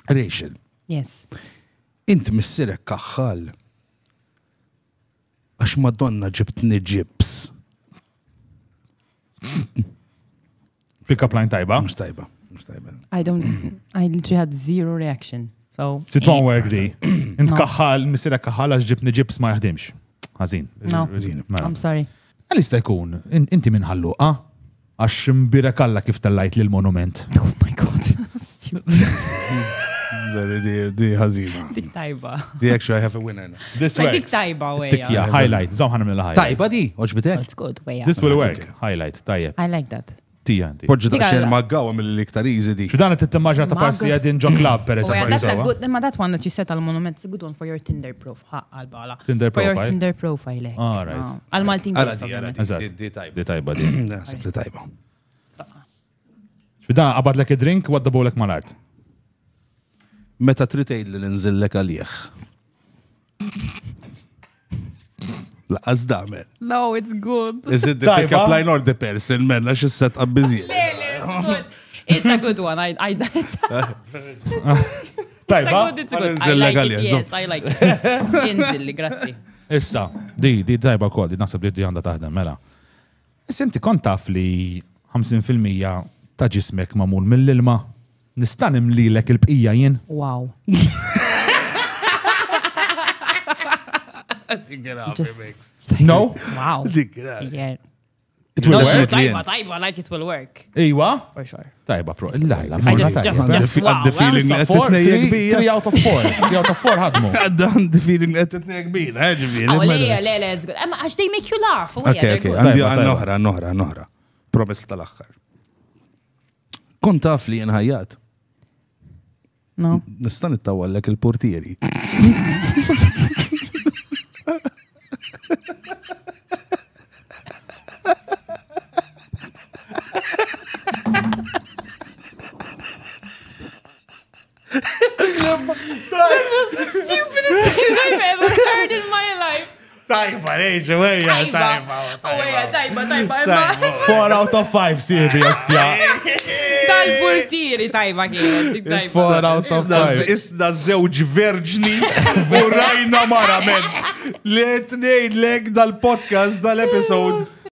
Rachel, Yes. inti missirek kaħħal. Għax Madonna ġibtni ġibs. Pick-up line tajba. Mux tajba. I literally had zero reaction. So. It won't work di. Int kaħħal, missira kaħħal għax ġibni ġibs ma jaħdimx. Għazin. No. I'm sorry. Għalista jkun, inti minn ħalluqa, għax mbirek alla kif tellajt l-monument. Oh my God. Di ħazina. Dik tajba. Di actually I have a winner. This Dik works. tajba way. Tikja, highlight. Zawħana mill highlight. Tajba di, oġbitek? It's good way. This will work. Highlight, tajjeb. I like that. Tija, ti. Poġġu ta' xejn maggawa mill-iktar easy di. X'dan t-timmaġna ta' passi għadin ġo club, per Oh, yeah, that's a eżempju. good. That one that you set al monument. It's a good one for your Tinder profile. Tinder For your profile? Tinder profile. All right. Al Maltin. Eżatt. Di tajba. Di tajba di. Nasib di tajba. X'dan qabad lek id-drink, wadda bowlek mal-art. Meta tritejl li ninżillek għalieħ. Laqas damen. No, it's good. Is it the Tajba. pick-up line or the person, man? Għax is-set up biżjed. It's good. It's a good one. Tajba? It's a good. I Inżillek like it. għalija, Yes, I like it. Inżilli, grazzi. Issa, di tajba kol, di nasib li di għanda taħdem, mela. Issa inti kont taf li 50% ta' ġismek mamul mill-ilma, nistan imlilek il-bqija jien? Wow. No? Wow. It Yeah. will No, definitely Taiba, end. Taiba, like it will work. Iwa? For sure. Tajba, pro. La, I just wow. the feeling Issa, that it 3 out of 4. 3 out of 4 ħadmu. Għaddan the feeling that it kbira, ġiviri. Oh, le, it's good. Għax they make you laugh. Oh, yeah, Okay, they're okay. good. Għandi Tajba. noħra. Promess tal-axħar. Kont taf li jenħajjat. No. Nistan it-tawallek il-portieri. Stupidest thing I've ever heard in my life. Tajba, reġa, weja, Tajba. 4 out of 5, sibi, jastja. Tal-portieri tajba kienet. 4 out of 5. Isna zewġ verġni u rajna mara, men. Let nejdlek dal-podcast, dal-episode.